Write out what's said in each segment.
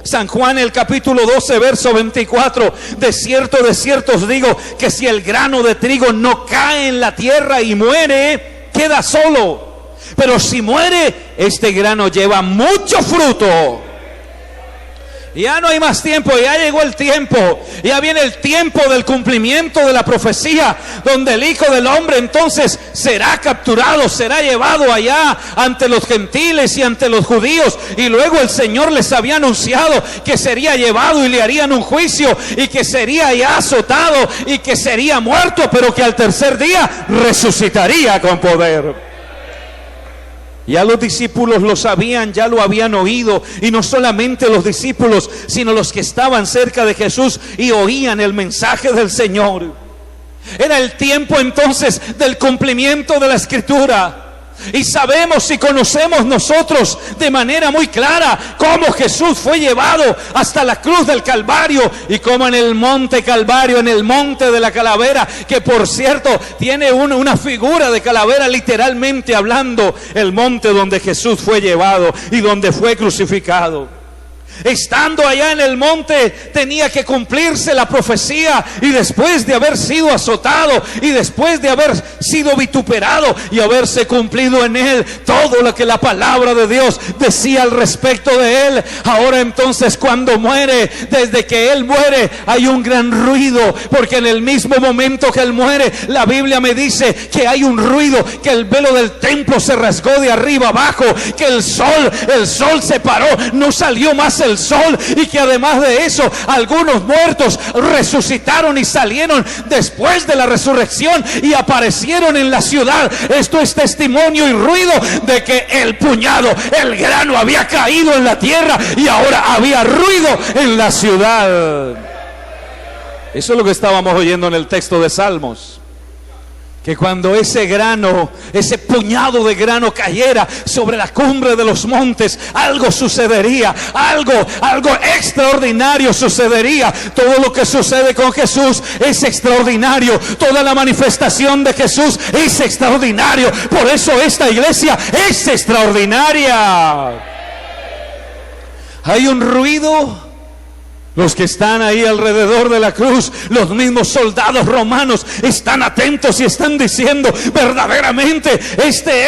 San Juan, el capítulo 12, verso 24. De cierto os digo que si el grano de trigo no cae en la tierra y muere, queda solo. Pero si muere, este grano lleva mucho fruto. Ya no hay más tiempo, ya llegó el tiempo. Ya viene el tiempo del cumplimiento de la profecía, donde el Hijo del Hombre entonces será capturado, será llevado allá ante los gentiles y ante los judíos. Y luego el Señor les había anunciado que sería llevado y le harían un juicio, y que sería ya azotado y que sería muerto, pero que al tercer día resucitaría con poder. Ya los discípulos lo sabían, ya lo habían oído, y no solamente los discípulos, sino los que estaban cerca de Jesús y oían el mensaje del Señor. Era el tiempo entonces del cumplimiento de la Escritura. Y sabemos y conocemos nosotros de manera muy clara cómo Jesús fue llevado hasta la cruz del Calvario, y cómo en el monte Calvario, en el monte de la calavera, que por cierto tiene una figura de calavera literalmente hablando, el monte donde Jesús fue llevado y donde fue crucificado. Estando allá en el monte tenía que cumplirse la profecía, y después de haber sido azotado y después de haber sido vituperado y haberse cumplido en él todo lo que la palabra de Dios decía al respecto de él, ahora entonces cuando muere, desde que él muere hay un gran ruido, porque en el mismo momento que él muere, la Biblia me dice que hay un ruido, que el velo del templo se rasgó de arriba abajo, que el sol se paró, no salió más el sol, y que además de eso algunos muertos resucitaron y salieron después de la resurrección y aparecieron en la ciudad. Esto es testimonio y ruido de que el puñado, el grano había caído en la tierra y ahora había ruido en la ciudad. Eso es lo que estábamos oyendo en el texto de Salmos, que cuando ese grano, ese puñado de grano cayera sobre la cumbre de los montes, algo sucedería, algo extraordinario sucedería. Todo lo que sucede con Jesús es extraordinario, toda la manifestación de Jesús es extraordinario. Por eso esta iglesia es extraordinaria. Hay un ruido. Los que están ahí alrededor de la cruz, los mismos soldados romanos, están atentos y están diciendo: verdaderamente este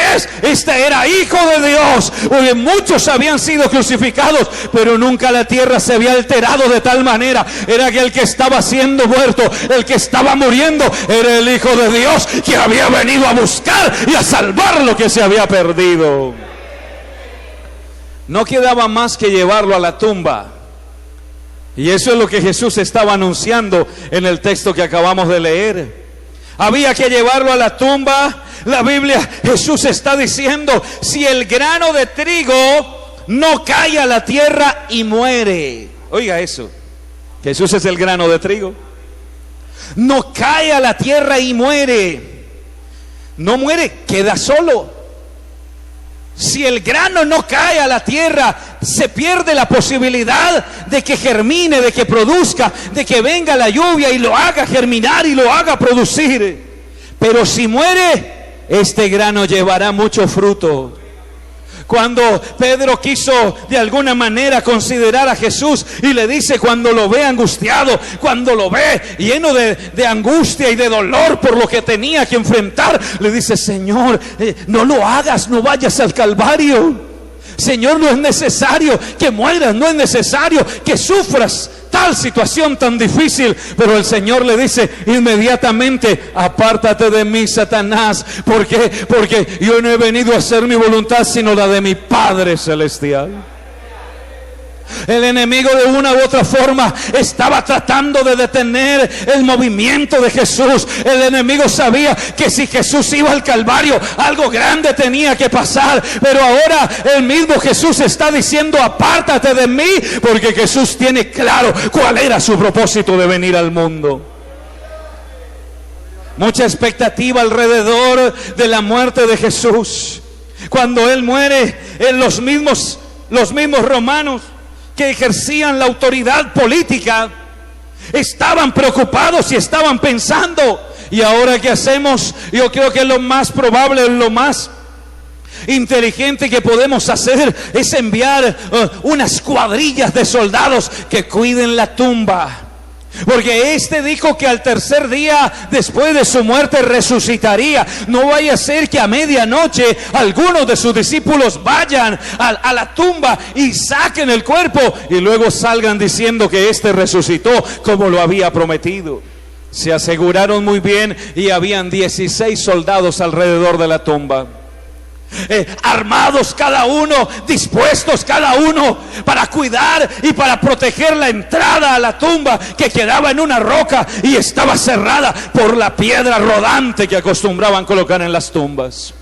era Hijo de Dios. Porque muchos habían sido crucificados, pero nunca la tierra se había alterado de tal manera. Era que el que estaba siendo muerto, el que estaba muriendo, era el Hijo de Dios, que había venido a buscar y a salvar lo que se había perdido. No quedaba más que llevarlo a la tumba. Y eso es lo que Jesús estaba anunciando en el texto que acabamos de leer. Había que llevarlo a la tumba. La Biblia, Jesús está diciendo: si el grano de trigo no cae a la tierra y muere. Oiga eso, Jesús es el grano de trigo. No cae a la tierra y muere. No muere, queda solo. Si el grano no cae a la tierra, se pierde la posibilidad de que germine, de que produzca, de que venga la lluvia y lo haga germinar y lo haga producir. Pero si muere, este grano llevará mucho fruto. Cuando Pedro quiso de alguna manera considerar a Jesús y le dice, cuando lo ve angustiado, cuando lo ve lleno de angustia y de dolor por lo que tenía que enfrentar, le dice: Señor, no lo hagas, no vayas al Calvario. Señor, no es necesario que mueras, no es necesario que sufras tal situación tan difícil. Pero el Señor le dice inmediatamente: apártate de mí, Satanás. ¿Por qué? Porque yo no he venido a hacer mi voluntad, sino la de mi Padre Celestial. El enemigo de una u otra forma estaba tratando de detener el movimiento de Jesús. El enemigo sabía que si Jesús iba al Calvario, algo grande tenía que pasar. Pero ahora el mismo Jesús está diciendo: apártate de mí, porque Jesús tiene claro cuál era su propósito de venir al mundo. Mucha expectativa alrededor de la muerte de Jesús. Cuando Él muere, los mismos romanos que ejercían la autoridad política estaban preocupados y estaban pensando: ¿y ahora qué hacemos? Yo creo que lo más probable, lo más inteligente que podemos hacer es enviar unas cuadrillas de soldados que cuiden la tumba. Porque este dijo que al tercer día después de su muerte resucitaría. No vaya a ser que a medianoche algunos de sus discípulos vayan a la tumba y saquen el cuerpo y luego salgan diciendo que este resucitó como lo había prometido. Se aseguraron muy bien y habían 16 soldados alrededor de la tumba. Armados cada uno, dispuestos cada uno para cuidar y para proteger la entrada a la tumba, que quedaba en una roca y estaba cerrada por la piedra rodante que acostumbraban colocar en las tumbas.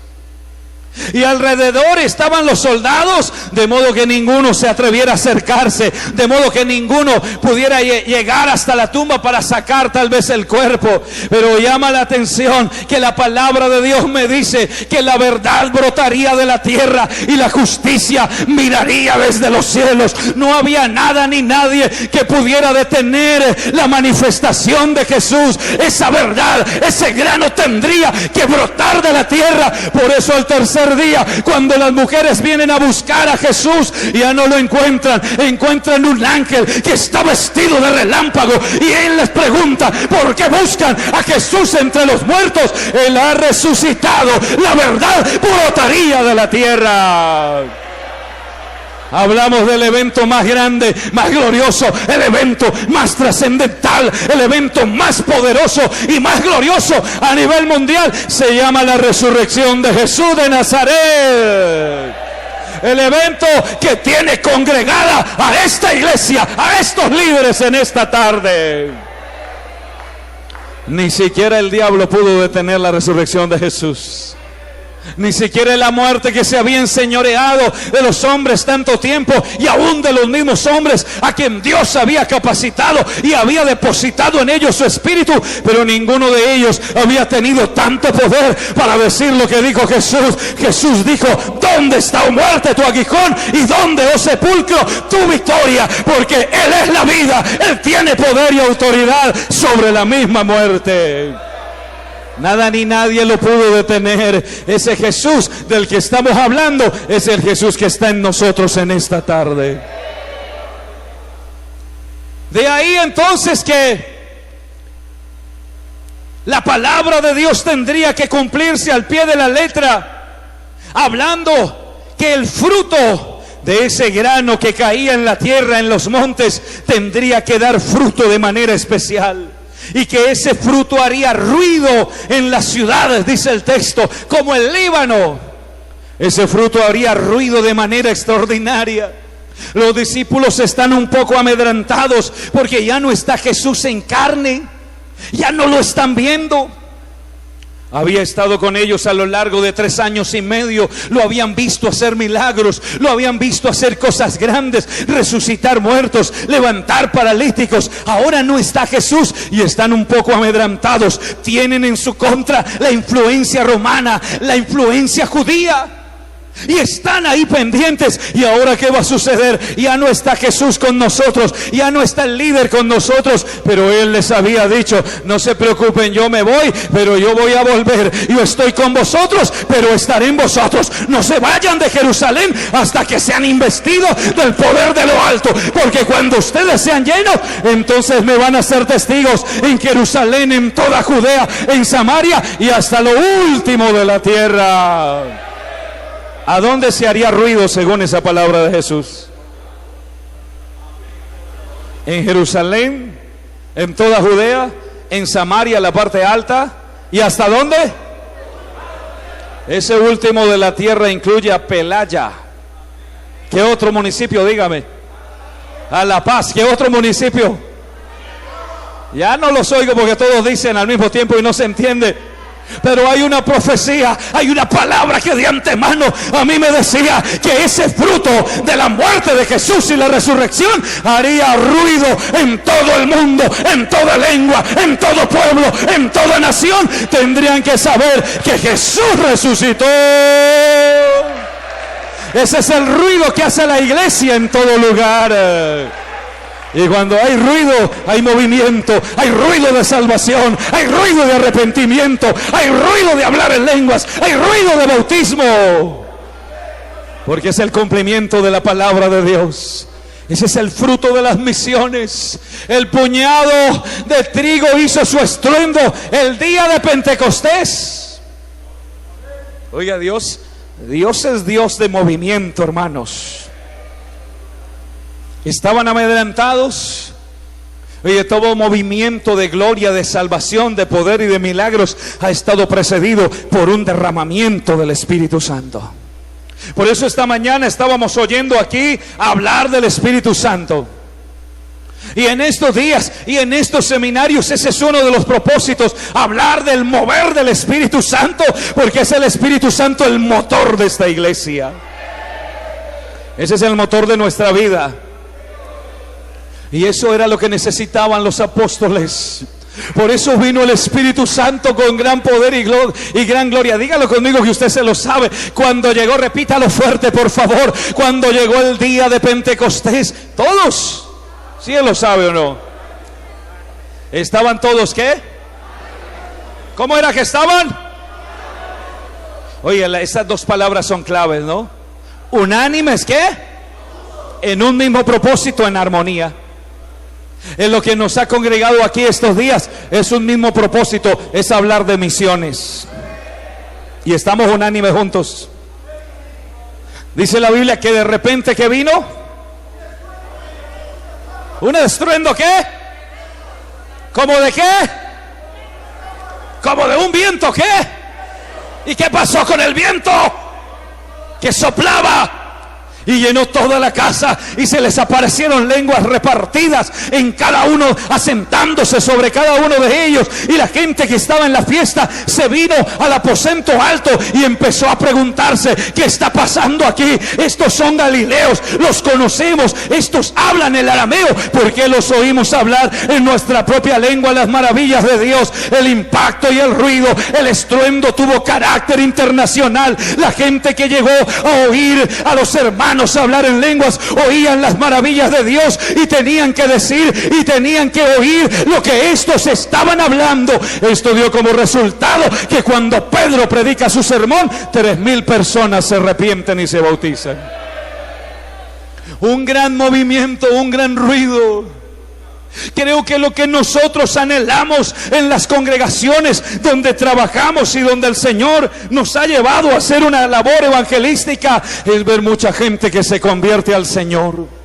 Y alrededor estaban los soldados, de modo que ninguno se atreviera a acercarse, de modo que ninguno pudiera llegar hasta la tumba para sacar tal vez el cuerpo. Pero llama la atención que la palabra de Dios me dice que la verdad brotaría de la tierra y la justicia miraría desde los cielos. No había nada ni nadie que pudiera detener la manifestación de Jesús. Esa verdad, ese grano tendría que brotar de la tierra. Por eso al tercer día, cuando las mujeres vienen a buscar a Jesús, ya no lo encuentran. Encuentran un ángel que está vestido de relámpago y él les pregunta: ¿por qué buscan a Jesús entre los muertos? Él ha resucitado. La verdad brotaría de la tierra. Hablamos del evento más grande, más glorioso, el evento más trascendental, el evento más poderoso y más glorioso a nivel mundial. Se llama la resurrección de Jesús de Nazaret. El evento que tiene congregada a esta iglesia, a estos líderes en esta tarde. Ni siquiera el diablo pudo detener la resurrección de Jesús. Ni siquiera la muerte que se había enseñoreado de los hombres tanto tiempo, y aún de los mismos hombres a quien Dios había capacitado y había depositado en ellos su espíritu, pero ninguno de ellos había tenido tanto poder para decir lo que dijo Jesús. Jesús dijo: ¿dónde está, oh muerte, tu aguijón? ¿Y dónde, oh sepulcro, tu victoria? Porque Él es la vida, Él tiene poder y autoridad sobre la misma muerte. Nada ni nadie lo pudo detener. Ese Jesús del que estamos hablando es el Jesús que está en nosotros en esta tarde. De ahí entonces que la palabra de Dios tendría que cumplirse al pie de la letra, hablando que el fruto de ese grano que caía en la tierra, en los montes, tendría que dar fruto de manera especial. Y que ese fruto haría ruido en las ciudades, dice el texto, como el Líbano. Ese fruto haría ruido de manera extraordinaria. Los discípulos están un poco amedrentados porque ya no está Jesús en carne, ya no lo están viendo. Había estado con ellos a lo largo de 3 años y medio. Lo habían visto hacer milagros, lo habían visto hacer cosas grandes, resucitar muertos, levantar paralíticos. Ahora no está Jesús y están un poco amedrentados. Tienen en su contra la influencia romana, la influencia judía. Y están ahí pendientes. ¿Y ahora qué va a suceder? Ya no está Jesús con nosotros, ya no está el líder con nosotros. Pero Él les había dicho: no se preocupen, yo me voy, pero yo voy a volver. Yo estoy con vosotros, pero estaré en vosotros. No se vayan de Jerusalén hasta que sean investidos del poder de lo alto. Porque cuando ustedes sean llenos, entonces me van a ser testigos en Jerusalén, en toda Judea, en Samaria y hasta lo último de la tierra. ¿A dónde se haría ruido según esa palabra de Jesús? En Jerusalén, en toda Judea, en Samaria, la parte alta. ¿Y hasta dónde? Ese último de la tierra incluye a Pelaya. ¿Qué otro municipio? Dígame. A La Paz. ¿Qué otro municipio? Ya no los oigo porque todos dicen al mismo tiempo y no se entiende. Pero hay una profecía, hay una palabra que de antemano a mí me decía que ese fruto de la muerte de Jesús y la resurrección haría ruido en todo el mundo, en toda lengua, en todo pueblo, en toda nación. Tendrían que saber que Jesús resucitó. Ese es el ruido que hace la iglesia en todo lugar. Y cuando hay ruido, hay movimiento, hay ruido de salvación, hay ruido de arrepentimiento, hay ruido de hablar en lenguas, hay ruido de bautismo. Porque es el cumplimiento de la palabra de Dios. Ese es el fruto de las misiones. El puñado de trigo hizo su estruendo el día de Pentecostés. Oiga, Dios es Dios de movimiento, hermanos. Estaban amedrentados. Oye, todo movimiento de gloria, de salvación, de poder y de milagros ha estado precedido por un derramamiento del Espíritu Santo. Por eso esta mañana estábamos oyendo aquí hablar del Espíritu Santo. Y en estos días y en estos seminarios ese es uno de los propósitos, hablar del mover del Espíritu Santo, porque es el Espíritu Santo el motor de esta iglesia. Ese es el motor de nuestra vida. Y eso era lo que necesitaban los apóstoles. Por eso vino el Espíritu Santo con gran poder y gran gloria. Dígalo conmigo que usted se lo sabe. Cuando llegó, repítalo fuerte por favor. Cuando llegó el día de Pentecostés, todos, ¿sí él lo sabe o no? ¿Estaban todos qué? ¿Cómo era que estaban? Oye, esas dos palabras son claves, ¿no? Unánimes, ¿qué? En un mismo propósito, en armonía. En lo que nos ha congregado aquí estos días es un mismo propósito, es hablar de misiones. Y estamos unánimes juntos. Dice la Biblia que de repente, ¿qué vino? ¿Un estruendo qué? ¿Cómo de qué? ¿Como de un viento qué? ¿Y qué pasó con el viento? Que soplaba y llenó toda la casa, y se les aparecieron lenguas repartidas en cada uno, asentándose sobre cada uno de ellos. Y la gente que estaba en la fiesta se vino al aposento alto y empezó a preguntarse: ¿qué está pasando aquí? Estos son galileos, los conocemos, estos hablan el arameo, ¿por qué los oímos hablar en nuestra propia lengua las maravillas de Dios? El impacto y el ruido, el estruendo tuvo carácter internacional. La gente que llegó a oír a los hermanos hablar en lenguas oían las maravillas de Dios y tenían que decir y tenían que oír lo que estos estaban hablando. Esto dio como resultado que cuando Pedro predica su sermón, 3,000 personas se arrepienten y se bautizan. Un gran movimiento, un gran ruido. Creo que lo que nosotros anhelamos en las congregaciones donde trabajamos y donde el Señor nos ha llevado a hacer una labor evangelística es ver mucha gente que se convierte al Señor.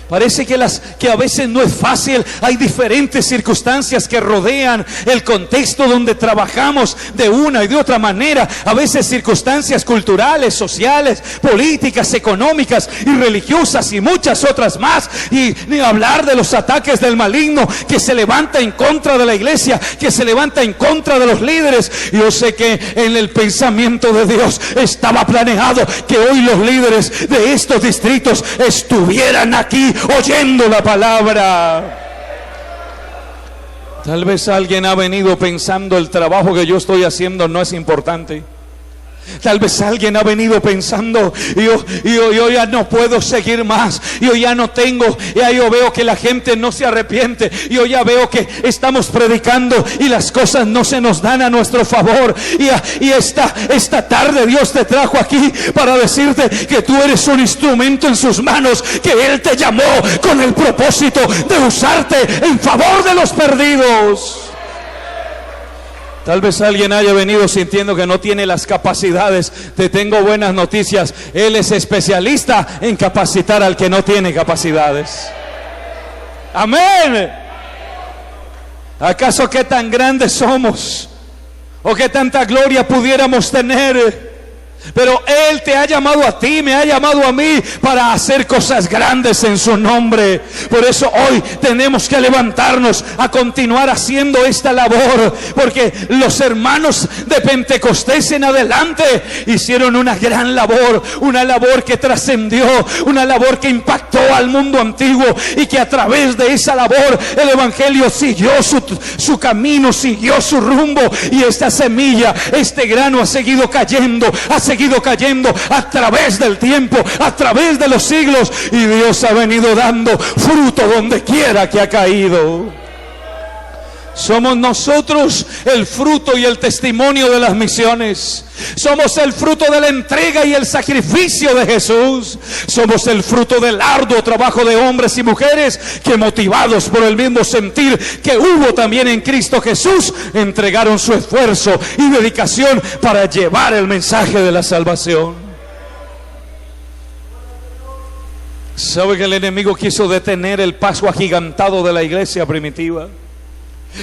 Parece que a veces no es fácil. Hay diferentes circunstancias que rodean el contexto donde trabajamos de una y de otra manera. A veces circunstancias culturales, sociales, políticas, económicas y religiosas y muchas otras más. Y ni hablar de los ataques del maligno que se levanta en contra de la iglesia, que se levanta en contra de los líderes. Yo sé que en el pensamiento de Dios estaba planeado que hoy los líderes de estos distritos estuvieran aquí oyendo la palabra. Tal vez alguien ha venido pensando: el trabajo que yo estoy haciendo no es importante. Tal vez alguien ha venido pensando: yo ya no puedo seguir más, yo ya no tengo, ya yo veo que la gente no se arrepiente, yo ya veo que estamos predicando y las cosas no se nos dan a nuestro favor. Y esta tarde Dios te trajo aquí para decirte que tú eres un instrumento en sus manos, que Él te llamó con el propósito de usarte en favor de los perdidos. Tal vez alguien haya venido sintiendo que no tiene las capacidades. Te tengo buenas noticias. Él es especialista en capacitar al que no tiene capacidades. Amén. ¿Acaso qué tan grandes somos? ¿O qué tanta gloria pudiéramos tener? Pero Él te ha llamado a ti, me ha llamado a mí para hacer cosas grandes en su nombre. Por eso hoy tenemos que levantarnos a continuar haciendo esta labor, porque los hermanos de Pentecostés en adelante hicieron una gran labor, una labor que trascendió, una labor que impactó al mundo antiguo, y que a través de esa labor el evangelio siguió su camino, siguió su rumbo, y esta semilla, este grano ha seguido cayendo a través del tiempo, a través de los siglos, y Dios ha venido dando fruto donde quiera que ha caído. Somos nosotros el fruto y el testimonio de las misiones. Somos el fruto de la entrega y el sacrificio de Jesús. Somos el fruto del arduo trabajo de hombres y mujeres que, motivados por el mismo sentir que hubo también en Cristo Jesús, entregaron su esfuerzo y dedicación para llevar el mensaje de la salvación. ¿Sabe que el enemigo quiso detener el paso agigantado de la iglesia primitiva?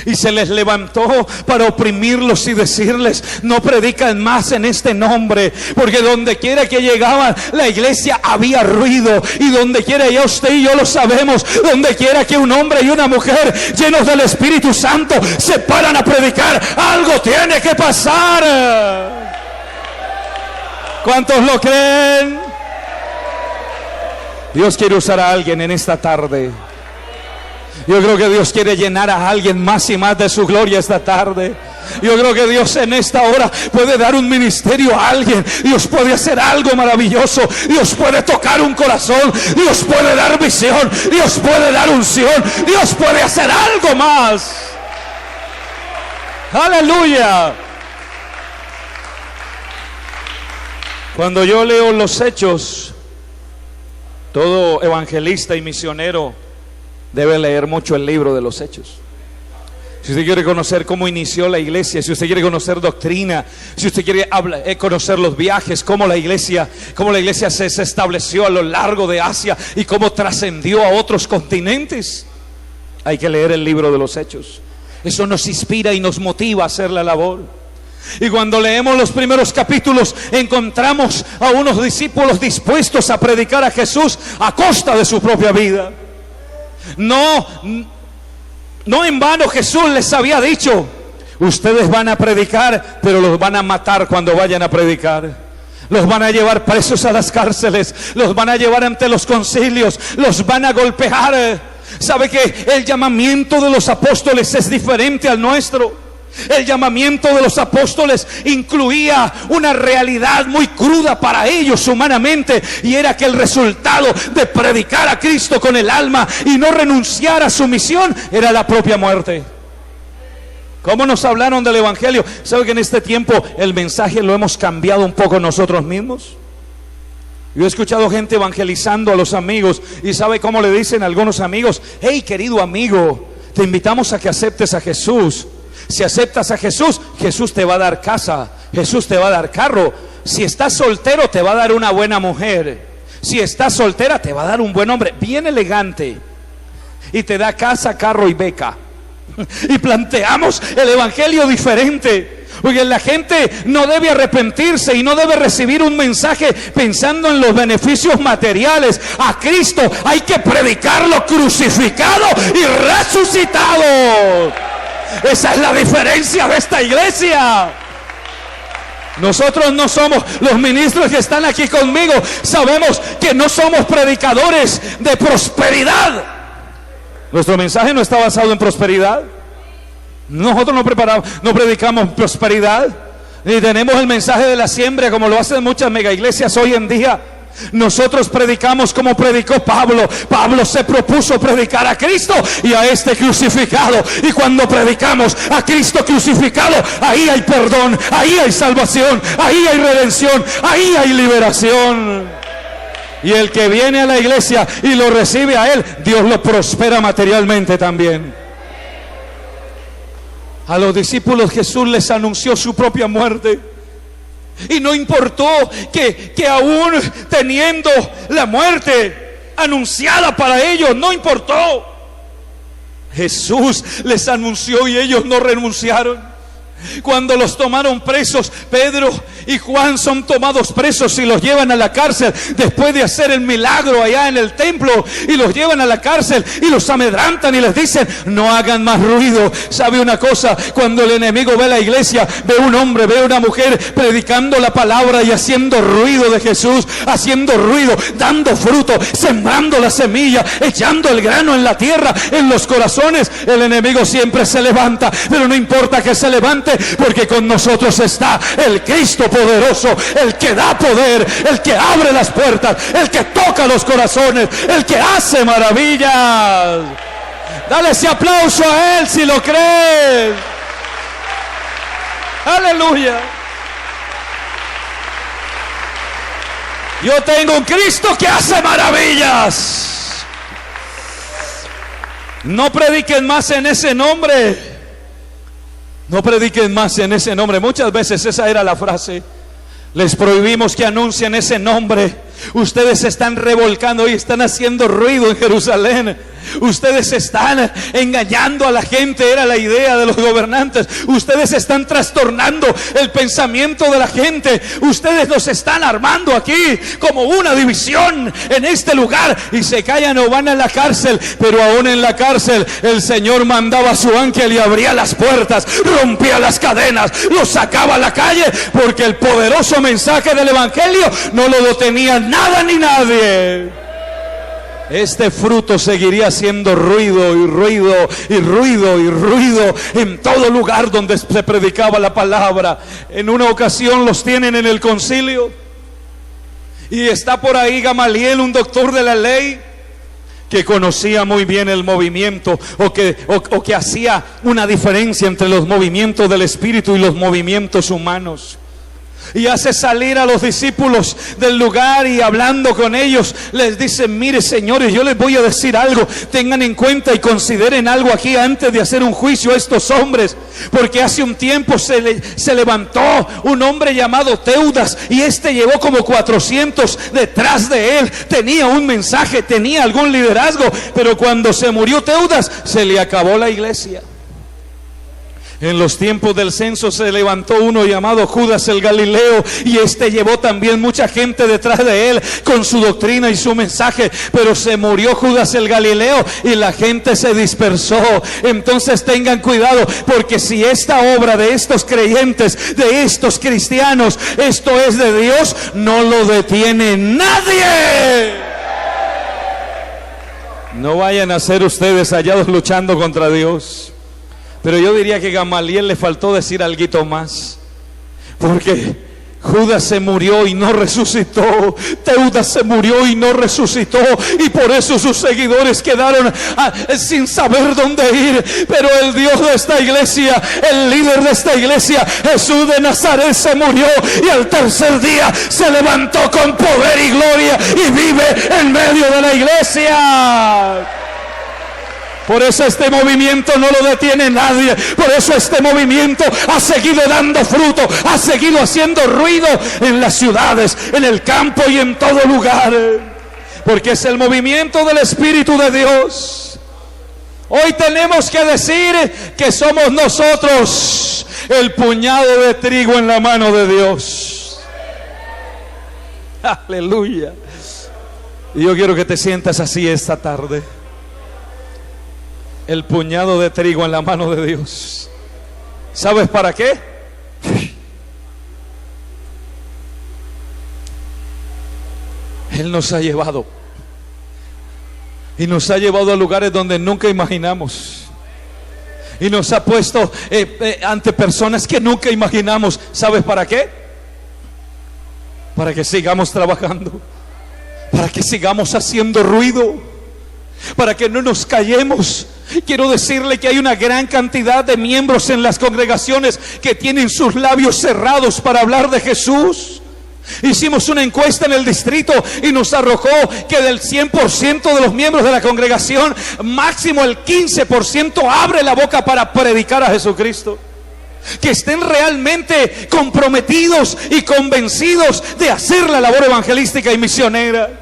Y se les levantó para oprimirlos y decirles: no predican más en este nombre, porque donde quiera que llegaban la iglesia había ruido. Y donde quiera, ya usted y yo lo sabemos, donde quiera que un hombre y una mujer llenos del Espíritu Santo se paran a predicar, algo tiene que pasar. ¿Cuántos lo creen? Dios quiere usar a alguien en esta tarde. Yo creo que Dios quiere llenar a alguien más y más de su gloria esta tarde. Yo creo que Dios en esta hora puede dar un ministerio a alguien. Dios puede hacer algo maravilloso. Dios puede tocar un corazón. Dios puede dar visión. Dios puede dar unción. Dios puede hacer algo más. Aleluya. Cuando yo leo los Hechos, todo evangelista y misionero debe leer mucho el libro de los Hechos. Si usted quiere conocer cómo inició la iglesia, si usted quiere conocer doctrina, si usted quiere conocer los viajes, cómo la iglesia se estableció a lo largo de Asia y cómo trascendió a otros continentes, hay que leer el libro de los Hechos. Eso nos inspira y nos motiva a hacer la labor. Y cuando leemos los primeros capítulos, encontramos a unos discípulos dispuestos a predicar a Jesús a costa de su propia vida. No en vano Jesús les había dicho: ustedes van a predicar, pero los van a matar cuando vayan a predicar. Los van a llevar presos a las cárceles, los van a llevar ante los concilios, los van a golpear. ¿Sabe que el llamamiento de los apóstoles es diferente al nuestro? El llamamiento de los apóstoles incluía una realidad muy cruda para ellos humanamente, y era que el resultado de predicar a Cristo con el alma y no renunciar a su misión era la propia muerte. ¿Cómo nos hablaron del evangelio? ¿Sabe que en este tiempo el mensaje lo hemos cambiado un poco nosotros mismos? Yo he escuchado gente evangelizando a los amigos, y ¿sabe cómo le dicen algunos amigos? Hey, querido amigo, te invitamos a que aceptes a Jesús. Si aceptas a Jesús, Jesús te va a dar casa, Jesús te va a dar carro. Si estás soltero, te va a dar una buena mujer. Si estás soltera, te va a dar un buen hombre, bien elegante, y te da casa, carro y beca. Y planteamos el evangelio diferente, porque la gente no debe arrepentirse y no debe recibir un mensaje pensando en los beneficios materiales. A Cristo hay que predicarlo crucificado y resucitado. Esa es la diferencia de esta iglesia. Nosotros no somos, los ministros que están aquí conmigo, sabemos que no somos predicadores de prosperidad. Nuestro mensaje no está basado en prosperidad. Nosotros no predicamos prosperidad, ni tenemos el mensaje de la siembra como lo hacen muchas mega iglesias hoy en día. Nosotros predicamos como predicó Pablo. Pablo se propuso predicar a Cristo y a este crucificado. Y cuando predicamos a Cristo crucificado, ahí hay perdón, ahí hay salvación, ahí hay redención, ahí hay liberación. Y el que viene a la iglesia y lo recibe a Él, Dios lo prospera materialmente también. A los discípulos Jesús les anunció su propia muerte. Y no importó que aún teniendo la muerte anunciada para ellos, no importó. Jesús les anunció y ellos no renunciaron. Cuando los tomaron presos, Pedro y Juan son tomados presos y los llevan a la cárcel después de hacer el milagro allá en el templo, y los llevan a la cárcel y los amedrantan y les dicen: no hagan más ruido. ¿Sabe una cosa? Cuando el enemigo ve la iglesia, ve un hombre, ve una mujer predicando la palabra y haciendo ruido de Jesús, haciendo ruido, dando fruto, sembrando la semilla, echando el grano en la tierra, en los corazones, el enemigo siempre se levanta. Pero no importa que se levante, porque con nosotros está el Cristo poderoso, el que da poder, el que abre las puertas, el que toca los corazones, el que hace maravillas. Dale ese aplauso a Él si lo crees. Aleluya. Yo tengo un Cristo que hace maravillas. No prediquen más en ese nombre. No prediquen más en ese nombre. Muchas veces esa era la frase. Les prohibimos que anuncien ese nombre. Ustedes se están revolcando y están haciendo ruido en Jerusalén. Ustedes están engañando a la gente, era la idea de los gobernantes. Ustedes están trastornando el pensamiento de la gente. Ustedes nos están armando aquí como una división en este lugar, y se callan o van a la cárcel. Pero aún en la cárcel el Señor mandaba a su ángel y abría las puertas, rompía las cadenas, los sacaba a la calle, porque el poderoso mensaje del evangelio no lo detenía nada ni nadie. Este fruto seguiría haciendo ruido y ruido y ruido y ruido en todo lugar donde se predicaba la palabra. En una ocasión los tienen en el concilio y está por ahí Gamaliel, un doctor de la ley, que conocía muy bien el movimiento, o que hacía una diferencia entre los movimientos del Espíritu y los movimientos humanos. Y hace salir a los discípulos del lugar, y hablando con ellos les dice: mire, señores, yo les voy a decir algo, tengan en cuenta y consideren algo aquí antes de hacer un juicio a estos hombres. Porque hace un tiempo se levantó un hombre llamado Teudas, y este llevó como 400 detrás de él. Tenía un mensaje, tenía algún liderazgo, pero cuando se murió Teudas, se le acabó la iglesia. En los tiempos del censo se levantó uno llamado Judas el Galileo, y este llevó también mucha gente detrás de él con su doctrina y su mensaje, pero se murió Judas el Galileo y la gente se dispersó. Entonces tengan cuidado, porque si esta obra de estos creyentes, de estos cristianos, esto es de Dios, no lo detiene nadie. No vayan a ser ustedes hallados luchando contra Dios. Pero yo diría que a Gamaliel le faltó decir algo más, porque Judas se murió y no resucitó, Teudas se murió y no resucitó, y por eso sus seguidores quedaron sin saber dónde ir. Pero el Dios de esta iglesia, el líder de esta iglesia, Jesús de Nazaret, se murió y al tercer día se levantó con poder y gloria y vive en medio de la iglesia. Por eso este movimiento no lo detiene nadie. Por eso este movimiento ha seguido dando fruto, ha seguido haciendo ruido en las ciudades, en el campo y en todo lugar. Porque es el movimiento del Espíritu de Dios. Hoy tenemos que decir que somos nosotros el puñado de trigo en la mano de Dios. Aleluya. Y yo quiero que te sientas así esta tarde. El puñado de trigo en la mano de Dios. ¿Sabes para qué? Él nos ha llevado, y nos ha llevado a lugares donde nunca imaginamos, y nos ha puesto ante personas que nunca imaginamos. ¿Sabes para qué? Para que sigamos trabajando, para que sigamos haciendo ruido, para que no nos callemos. Quiero decirle que hay una gran cantidad de miembros en las congregaciones que tienen sus labios cerrados para hablar de Jesús. Hicimos una encuesta en el distrito y nos arrojó que del 100% de los miembros de la congregación, máximo el 15% abre la boca para predicar a Jesucristo. Que estén realmente comprometidos y convencidos de hacer la labor evangelística y misionera.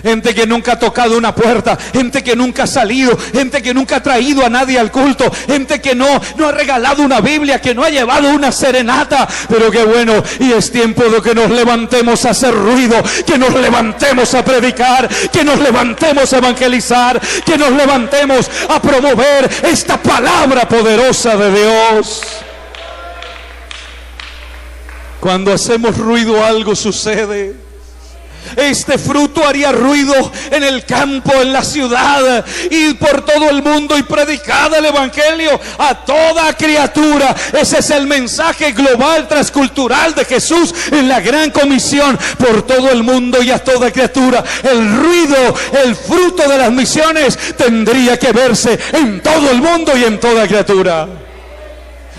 Gente que nunca ha tocado una puerta, gente que nunca ha salido, gente que nunca ha traído a nadie al culto, gente que no ha regalado una Biblia, que no ha llevado una serenata. Pero qué bueno, y es tiempo de que nos levantemos a hacer ruido, que nos levantemos a predicar, que nos levantemos a evangelizar, que nos levantemos a promover esta palabra poderosa de Dios. Cuando hacemos ruido, algo sucede. Este fruto haría ruido en el campo, en la ciudad y por todo el mundo, y predicad el evangelio a toda criatura. Ese es el mensaje global, transcultural de Jesús en la gran comisión: por todo el mundo y a toda criatura. El ruido, el fruto de las misiones tendría que verse en todo el mundo y en toda criatura.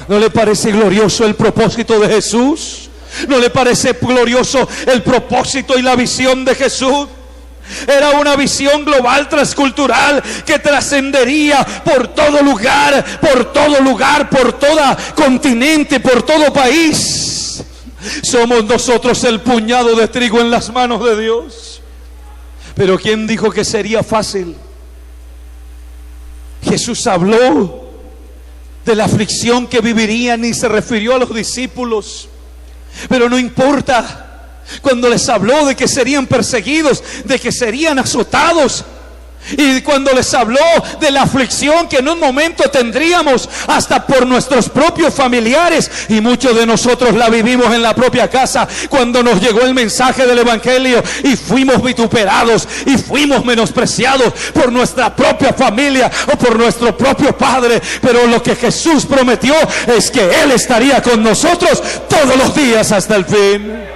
¿No le parece glorioso el propósito de Jesús? ¿No le parece glorioso el propósito y la visión de Jesús? Era una visión global, transcultural, que trascendería por todo lugar, por todo continente, por todo país. Somos nosotros el puñado de trigo en las manos de Dios. Pero ¿quién dijo que sería fácil? Jesús habló de la aflicción que vivirían y se refirió a los discípulos. Pero no importa, cuando les habló de que serían perseguidos, de que serían azotados, y cuando les habló de la aflicción que en un momento tendríamos hasta por nuestros propios familiares, y muchos de nosotros la vivimos en la propia casa, cuando nos llegó el mensaje del evangelio y fuimos vituperados y fuimos menospreciados por nuestra propia familia o por nuestro propio padre. Pero lo que Jesús prometió es que Él estaría con nosotros todos los días hasta el fin.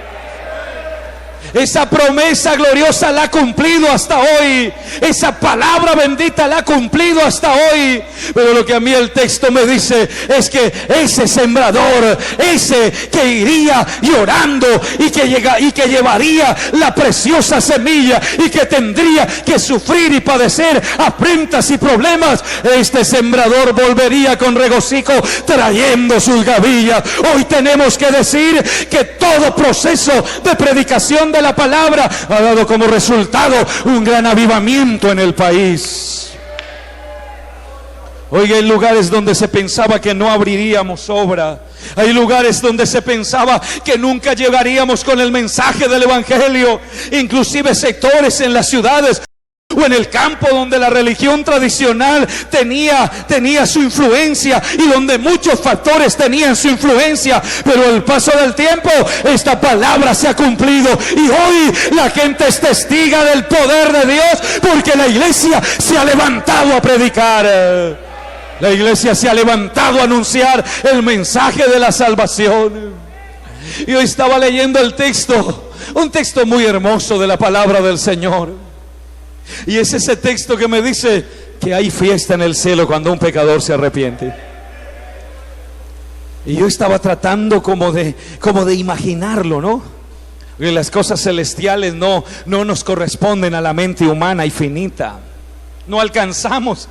Esa promesa gloriosa la ha cumplido hasta hoy. Esa palabra bendita la ha cumplido hasta hoy. Pero lo que a mí el texto me dice es que ese sembrador, ese que iría llorando y que llevaría la preciosa semilla y que tendría que sufrir y padecer afrentas y problemas, este sembrador volvería con regocijo trayendo sus gavillas. Hoy tenemos que decir que todo proceso de predicación de la palabra ha dado como resultado un gran avivamiento en el país. Oiga, hay lugares donde se pensaba que no abriríamos obra. Hay lugares donde se pensaba que nunca llegaríamos con el mensaje del evangelio. Inclusive sectores en las ciudades o en el campo donde la religión tradicional tenía su influencia y donde muchos factores tenían su influencia. Pero al paso del tiempo esta palabra se ha cumplido y hoy la gente es testiga del poder de Dios, porque la iglesia se ha levantado a predicar. La iglesia se ha levantado a anunciar el mensaje de la salvación. Y hoy estaba leyendo el texto, un texto muy hermoso de la palabra del Señor. Y es ese texto que me dice que hay fiesta en el cielo cuando un pecador se arrepiente. Y yo estaba tratando como de imaginarlo, ¿no? Porque las cosas celestiales no nos corresponden a la mente humana y finita. No alcanzamos.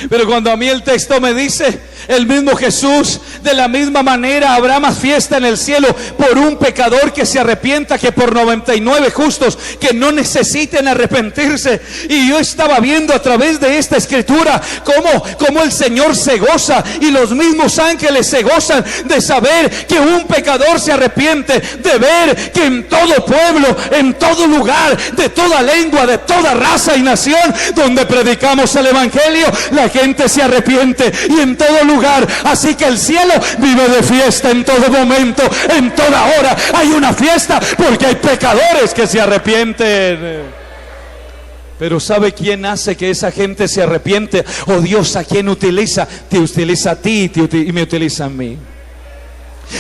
Pero cuando a mí el texto me dice, el mismo Jesús, de la misma manera habrá más fiesta en el cielo por un pecador que se arrepienta que por 99 justos que no necesiten arrepentirse. Y yo estaba viendo a través de esta escritura cómo el Señor se goza y los mismos ángeles se gozan de saber que un pecador se arrepiente, de ver que en todo pueblo, en todo lugar, de toda lengua, de toda raza y nación donde predicamos el evangelio, la gente se arrepiente, y en todo lugar. Así que el cielo vive de fiesta en todo momento, en toda hora hay una fiesta, porque hay pecadores que se arrepienten. Pero ¿sabe quién hace que esa gente se arrepiente? ¿O Dios a quién utiliza? Te utiliza a ti y me utiliza a mí.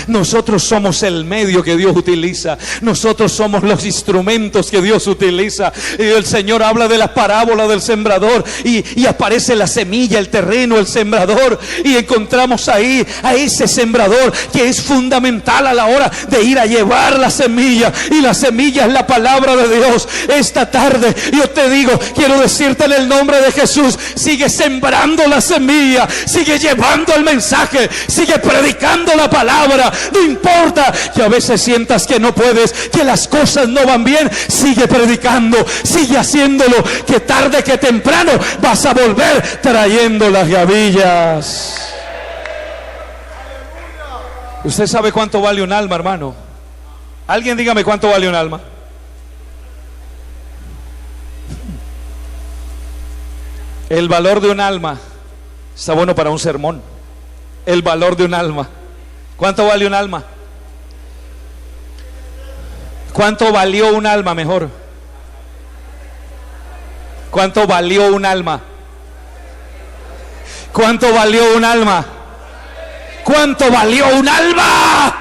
Nosotros somos el medio que Dios utiliza. Nosotros somos los instrumentos que Dios utiliza. Y el Señor habla de la parábola del sembrador y aparece la semilla, el terreno, el sembrador, y encontramos ahí a ese sembrador que es fundamental a la hora de ir a llevar la semilla, y la semilla es la palabra de Dios. Esta tarde yo te digo, quiero decirte en el nombre de Jesús, sigue sembrando la semilla, sigue llevando el mensaje, sigue predicando la palabra. No importa que a veces sientas que no puedes, que las cosas no van bien, sigue predicando, sigue haciéndolo, que tarde que temprano vas a volver trayendo las gavillas. ¿Usted sabe cuánto vale un alma, hermano? Alguien dígame cuánto vale un alma. El valor de un alma está bueno para un sermón. El valor de un alma. ¿Cuánto vale un alma? ¿Cuánto valió un alma mejor? ¿Cuánto valió un alma? ¿Cuánto valió un alma? ¿Cuánto valió un alma?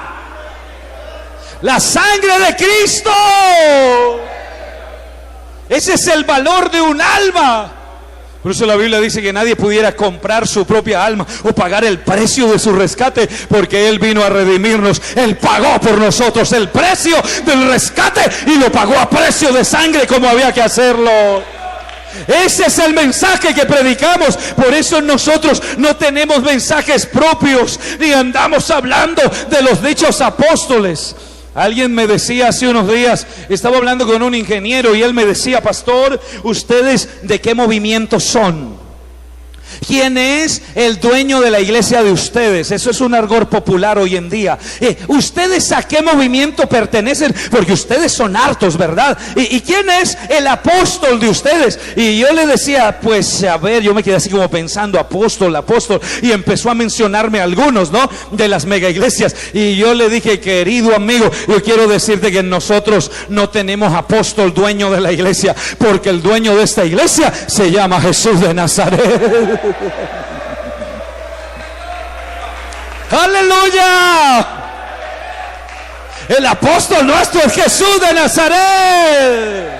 La sangre de Cristo. Ese es el valor de un alma. Por eso la Biblia dice que nadie pudiera comprar su propia alma o pagar el precio de su rescate, porque Él vino a redimirnos. Él pagó por nosotros el precio del rescate y lo pagó a precio de sangre, como había que hacerlo. Ese es el mensaje que predicamos. Por eso nosotros no tenemos mensajes propios, ni andamos hablando de los dichos apóstoles. Alguien me decía hace unos días, estaba hablando con un ingeniero y él me decía: pastor, ¿ustedes de qué movimiento son? ¿Quién es el dueño de la iglesia de ustedes? Eso es un argot popular hoy en día. ¿Ustedes a qué movimiento pertenecen? Porque ustedes son hartos, ¿verdad? ¿Y quién es el apóstol de ustedes? Y yo le decía, pues a ver, yo me quedé así como pensando, apóstol, y empezó a mencionarme algunos, ¿no? De las mega iglesias. Y yo le dije: querido amigo, yo quiero decirte que nosotros no tenemos apóstol dueño de la iglesia, porque el dueño de esta iglesia se llama Jesús de Nazaret. ¡Aleluya! El apóstol nuestro es Jesús de Nazaret.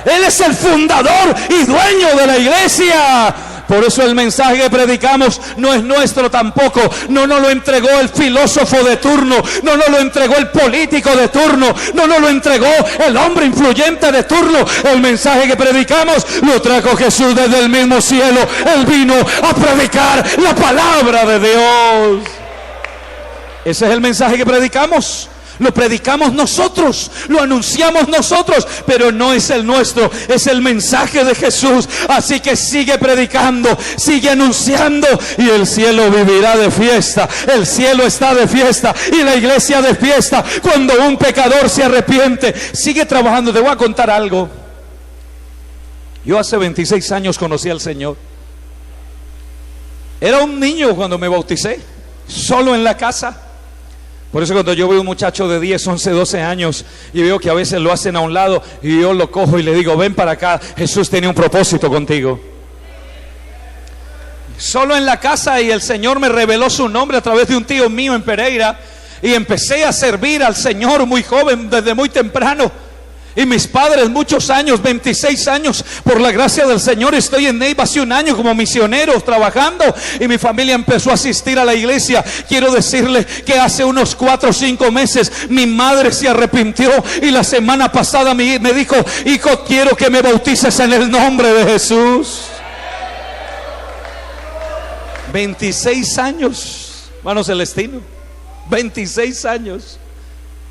Él es el fundador y dueño de la iglesia. Por eso el mensaje que predicamos no es nuestro tampoco. No nos lo entregó el filósofo de turno, no nos lo entregó el político de turno, no nos lo entregó el hombre influyente de turno. El mensaje que predicamos lo trajo Jesús desde el mismo cielo. Él vino a predicar la palabra de Dios. Ese es el mensaje que predicamos. Lo predicamos nosotros, lo anunciamos nosotros, pero no es el nuestro, es el mensaje de Jesús. Así que sigue predicando, sigue anunciando, y el cielo vivirá de fiesta. El cielo está de fiesta y la iglesia de fiesta cuando un pecador se arrepiente. Sigue trabajando. Te voy a contar algo. Yo hace 26 años conocí al Señor. Era un niño cuando me bauticé, solo en la casa. Por eso cuando yo veo un muchacho de 10, 11, 12 años y veo que a veces lo hacen a un lado, y yo lo cojo y le digo: ven para acá, Jesús tenía un propósito contigo. Solo en la casa, y el Señor me reveló su nombre a través de un tío mío en Pereira, y empecé a servir al Señor muy joven, desde muy temprano. Y mis padres, muchos años, 26 años, por la gracia del Señor, estoy en Neiva hace un año como misionero trabajando, y mi familia empezó a asistir a la iglesia. Quiero decirle que hace unos 4 o 5 meses mi madre se arrepintió, y la semana pasada me dijo: hijo, quiero que me bautices en el nombre de Jesús. 26 años, hermano Celestino, 26 años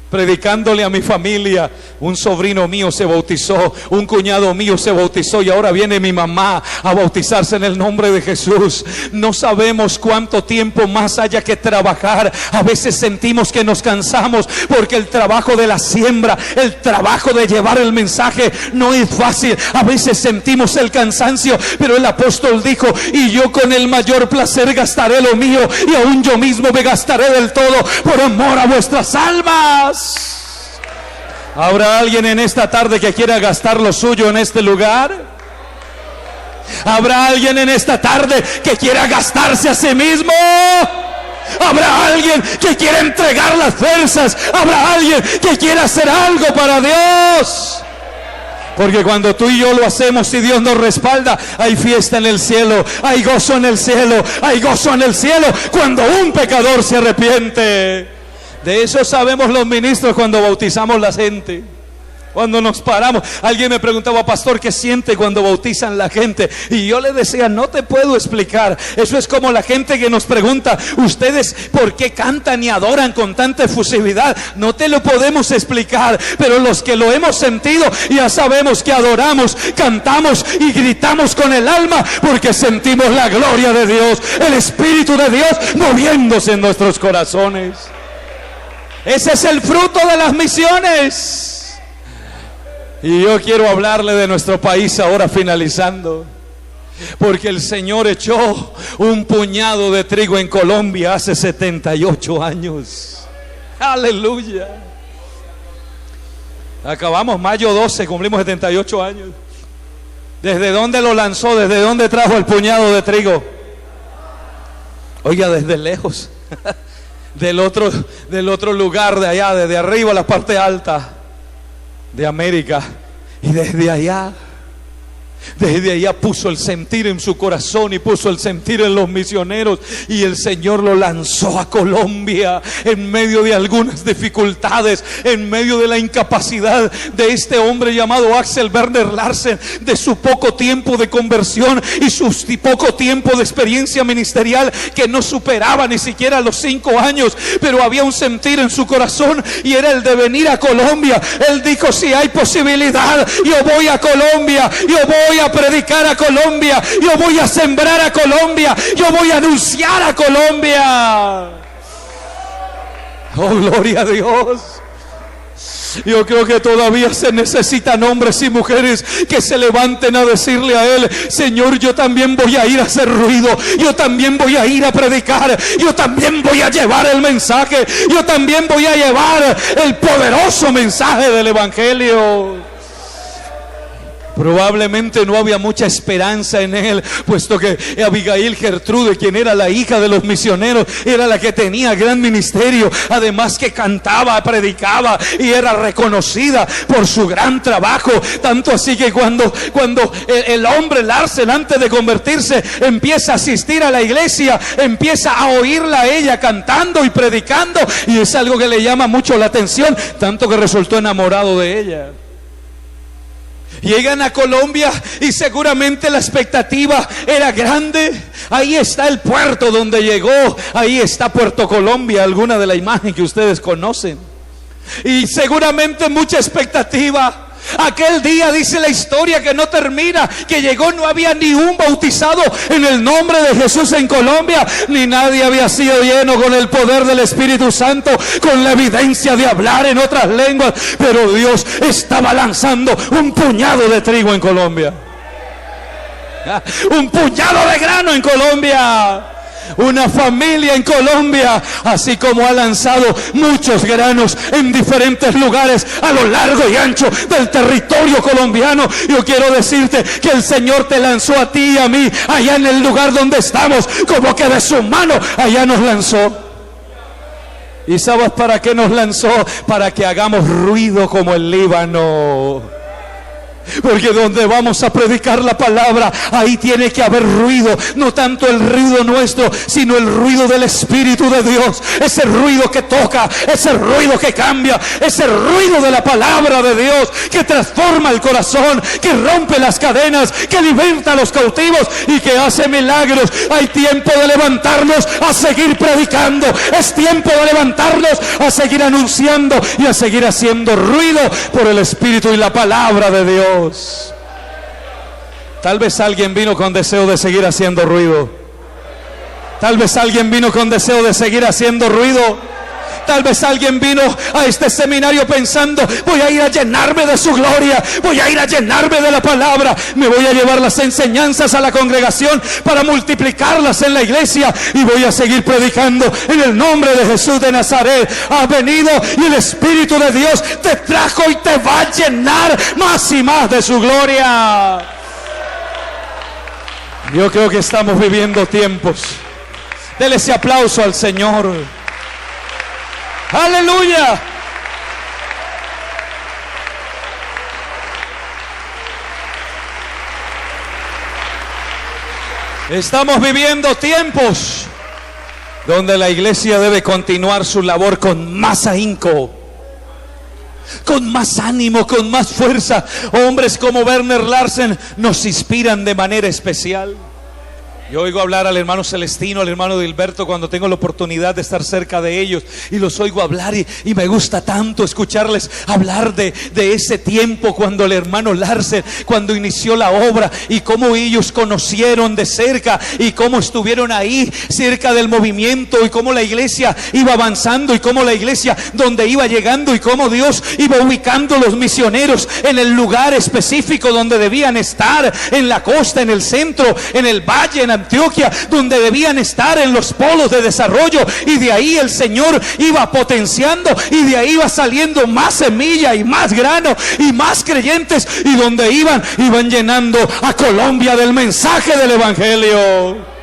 predicándole a mi familia. Un sobrino mío se bautizó, un cuñado mío se bautizó, y ahora viene mi mamá a bautizarse en el nombre de Jesús. No sabemos cuánto tiempo más haya que trabajar. A veces sentimos que nos cansamos, porque el trabajo de la siembra, el trabajo de llevar el mensaje no es fácil. A veces sentimos el cansancio, pero el apóstol dijo: y yo con el mayor placer gastaré lo mío, y aún yo mismo me gastaré del todo por amor a vuestras almas. ¿Habrá alguien en esta tarde que quiera gastar lo suyo en este lugar? ¿Habrá alguien en esta tarde que quiera gastarse a sí mismo? ¿Habrá alguien que quiera entregar las fuerzas? ¿Habrá alguien que quiera hacer algo para Dios? Porque cuando tú y yo lo hacemos y Dios nos respalda, hay fiesta en el cielo, hay gozo en el cielo, hay gozo en el cielo cuando un pecador se arrepiente. De eso sabemos los ministros cuando bautizamos la gente. Cuando nos paramos, alguien me preguntaba: pastor, ¿qué siente cuando bautizan la gente? Y yo le decía: no te puedo explicar. Eso es como la gente que nos pregunta: ¿ustedes por qué cantan y adoran con tanta efusividad? No te lo podemos explicar, pero los que lo hemos sentido ya sabemos que adoramos, cantamos y gritamos con el alma, porque sentimos la gloria de Dios, el Espíritu de Dios moviéndose en nuestros corazones. Ese es el fruto de las misiones. Y yo quiero hablarle de nuestro país ahora, finalizando, porque el Señor echó un puñado de trigo en Colombia hace 78 años. Aleluya. Acabamos mayo 12, cumplimos 78 años. ¿Desde dónde lo lanzó? ¿Desde dónde trajo el puñado de trigo? Oiga, desde lejos. Del otro lugar de allá, desde arriba, la parte alta de América. Y desde allá puso el sentir en su corazón y puso el sentir en los misioneros, y el Señor lo lanzó a Colombia en medio de algunas dificultades, en medio de la incapacidad de este hombre llamado Axel Werner Larsen, de su poco tiempo de conversión y su poco tiempo de experiencia ministerial, que no superaba ni siquiera los 5 años, pero había un sentir en su corazón y era el de venir a Colombia. Él dijo: si hay posibilidad, yo voy a Colombia, yo voy a predicar a Colombia, yo voy a sembrar a Colombia, yo voy a anunciar a Colombia. Oh, gloria a Dios. Yo creo que todavía se necesitan hombres y mujeres que se levanten a decirle a Él: Señor, yo también voy a ir a hacer ruido, yo también voy a ir a predicar, yo también voy a llevar el mensaje, yo también voy a llevar el poderoso mensaje del Evangelio. Probablemente no había mucha esperanza en él, puesto que Abigail Gertrude, quien era la hija de los misioneros, era la que tenía gran ministerio, además que cantaba, predicaba y era reconocida por su gran trabajo. Tanto así que cuando el hombre Larsen, antes de convertirse, empieza a asistir a la iglesia, empieza a oírla a ella cantando y predicando, y es algo que le llama mucho la atención, tanto que resultó enamorado de ella. Llegan a Colombia y seguramente la expectativa era grande. Ahí está el puerto donde llegó, ahí está Puerto Colombia, alguna de la imagen que ustedes conocen. Y seguramente mucha expectativa. Aquel día, dice la historia que no termina, que llegó, no había ni un bautizado en el nombre de Jesús en Colombia, ni nadie había sido lleno con el poder del Espíritu Santo, con la evidencia de hablar en otras lenguas. Pero Dios estaba lanzando un puñado de trigo en Colombia, un puñado de grano en Colombia, una familia en Colombia, así como ha lanzado muchos granos en diferentes lugares a lo largo y ancho del territorio colombiano. Yo quiero decirte que el Señor te lanzó a ti y a mí allá en el lugar donde estamos, como que de su mano allá nos lanzó. ¿Y sabes para qué nos lanzó? Para que hagamos ruido como el Líbano. Porque donde vamos a predicar la palabra, ahí tiene que haber ruido. No tanto el ruido nuestro, sino el ruido del Espíritu de Dios. Ese ruido que toca, ese ruido que cambia, ese ruido de la palabra de Dios, que transforma el corazón, que rompe las cadenas, que liberta a los cautivos y que hace milagros. Hay tiempo de levantarnos a seguir predicando. Es tiempo de levantarnos a seguir anunciando y a seguir haciendo ruido por el Espíritu y la palabra de Dios. Tal vez alguien vino con deseo de seguir haciendo ruido. Tal vez alguien vino con deseo de seguir haciendo ruido. Tal vez alguien vino a este seminario pensando: voy a ir a llenarme de su gloria, voy a ir a llenarme de la palabra, me voy a llevar las enseñanzas a la congregación para multiplicarlas en la iglesia y voy a seguir predicando en el nombre de Jesús de Nazaret. Has venido y el Espíritu de Dios te trajo y te va a llenar más y más de su gloria. Yo creo que estamos viviendo tiempos. Dele ese aplauso al Señor. ¡Aleluya! Estamos viviendo tiempos donde la iglesia debe continuar su labor con más ahínco, con más ánimo, con más fuerza. Hombres como Werner Larsen nos inspiran de manera especial. Yo oigo hablar al hermano Celestino, al hermano Dilberto, cuando tengo la oportunidad de estar cerca de ellos, y los oigo hablar y me gusta tanto escucharles hablar de ese tiempo cuando el hermano Larsen, cuando inició la obra, y cómo ellos conocieron de cerca y cómo estuvieron ahí cerca del movimiento, y cómo la iglesia iba avanzando, y cómo la iglesia donde iba llegando, y cómo Dios iba ubicando los misioneros en el lugar específico donde debían estar, en la costa, en el centro, en el valle, en Antioquia, donde debían estar en los polos de desarrollo, y de ahí el Señor iba potenciando, y de ahí iba saliendo más semilla y más grano y más creyentes, y donde iban llenando a Colombia del mensaje del Evangelio.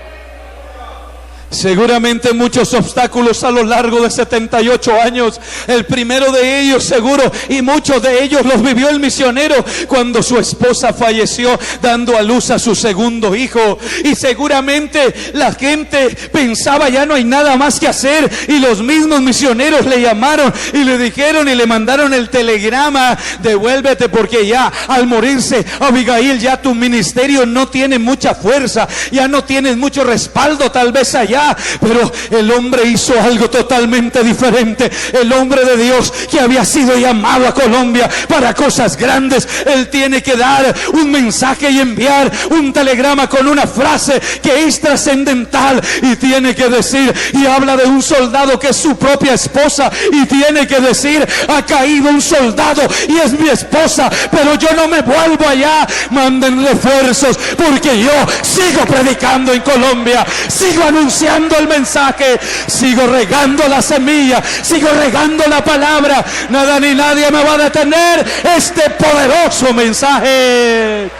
Seguramente muchos obstáculos a lo largo de 78 años. El primero de ellos seguro, y muchos de ellos los vivió el misionero cuando su esposa falleció dando a luz a su segundo hijo. Y seguramente la gente pensaba ya no hay nada más que hacer, y los mismos misioneros le llamaron y le dijeron y le mandaron el telegrama: devuélvete, porque ya al morirse Abigail, ya tu ministerio no tiene mucha fuerza, ya no tienes mucho respaldo tal vez allá. Pero el hombre hizo algo totalmente diferente. El hombre de Dios que había sido llamado a Colombia para cosas grandes, él tiene que dar un mensaje y enviar un telegrama con una frase que es trascendental, y tiene que decir, y habla de un soldado que es su propia esposa, y tiene que decir: ha caído un soldado y es mi esposa, pero yo no me vuelvo allá, manden refuerzos, porque yo sigo predicando en Colombia, sigo anunciando el mensaje, sigo regando la semilla, sigo regando la palabra. Nada ni nadie me va a detener este poderoso mensaje.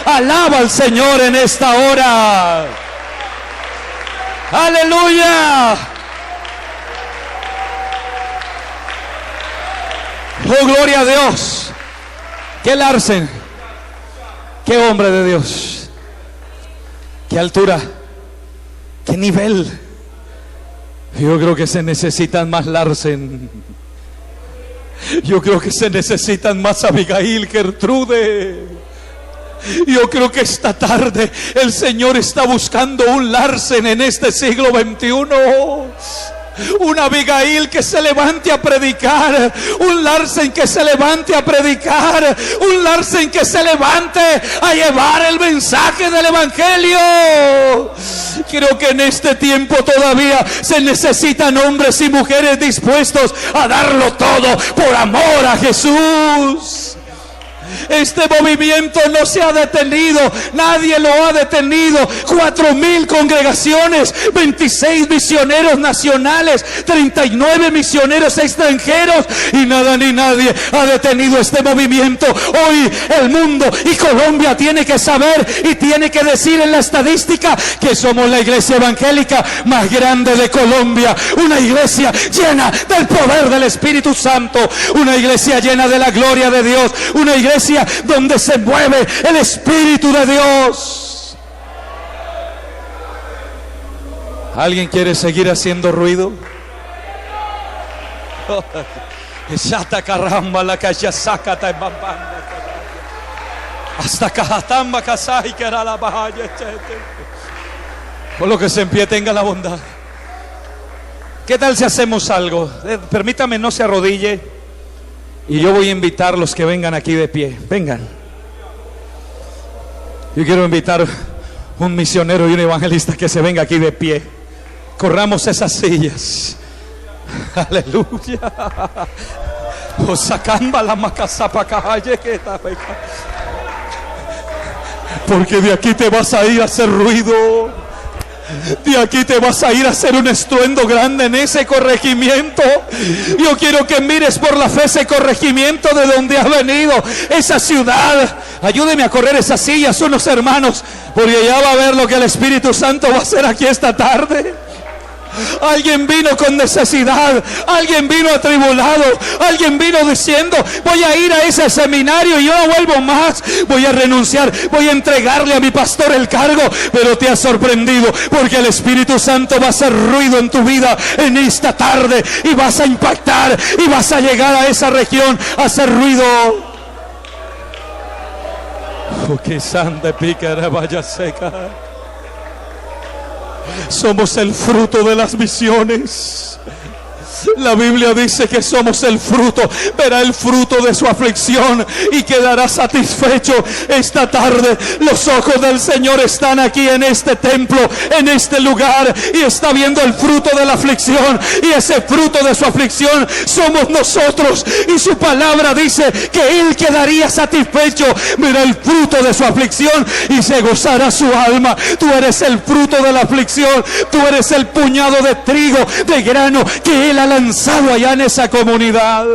Alaba al Señor en esta hora. Aleluya. Oh, gloria a Dios. Qué Larsen, qué hombre de Dios, qué altura, qué nivel. Yo creo que se necesitan más Larsen. Yo creo que se necesitan más Abigail, Gertrude. Yo creo que esta tarde el Señor está buscando un Larsen en este siglo XXI. Un Abigail que se levante a predicar, un Larsen que se levante a predicar, un Larsen que se levante a llevar el mensaje del Evangelio. Creo que en este tiempo todavía se necesitan hombres y mujeres dispuestos a darlo todo por amor a Jesús. Este movimiento no se ha detenido, nadie lo ha detenido. 4,000 congregaciones, 26 misioneros nacionales, 39 misioneros extranjeros, y nada ni nadie ha detenido este movimiento. Hoy el mundo y Colombia tiene que saber y tiene que decir en la estadística que somos la iglesia evangélica más grande de Colombia, una iglesia llena del poder del Espíritu Santo, una iglesia llena de la gloria de Dios, una iglesia donde se mueve el Espíritu de Dios. ¿Alguien quiere seguir haciendo ruido? Hasta Cajatamba Casay que era la bahaya. Por lo que se en pie, tenga la bondad. ¿Qué tal si hacemos algo? Permítame, no se arrodille. Y yo voy a invitar a los que vengan aquí de pie. Vengan. Yo quiero invitar un misionero y un evangelista que se venga aquí de pie. Corramos esas sillas. Aleluya. O sacamba la macazapa calle que está. Porque de aquí te vas a ir a hacer ruido. De aquí te vas a ir a hacer un estruendo grande en ese corregimiento. Yo quiero que mires por la fe ese corregimiento de donde has venido, esa ciudad. Ayúdeme a correr esas sillas unos hermanos, porque ya va a ver lo que el Espíritu Santo va a hacer aquí esta tarde. Alguien vino con necesidad, alguien vino atribulado, alguien vino diciendo: voy a ir a ese seminario y yo no vuelvo más, voy a renunciar, voy a entregarle a mi pastor el cargo. Pero te has sorprendido, porque el Espíritu Santo va a hacer ruido en tu vida en esta tarde, y vas a impactar y vas a llegar a esa región a hacer ruido. Que santa picara vaya seca. Somos el fruto de las misiones. La Biblia dice que somos el fruto, verá el fruto de su aflicción y quedará satisfecho. Esta tarde los ojos del Señor están aquí en este templo, en este lugar, y está viendo el fruto de la aflicción, y ese fruto de su aflicción somos nosotros, y su palabra dice que Él quedaría satisfecho. Mira el fruto de su aflicción y se gozará su alma. Tú eres el fruto de la aflicción, tú eres el puñado de trigo, de grano que Él ha lanzado allá en esa comunidad.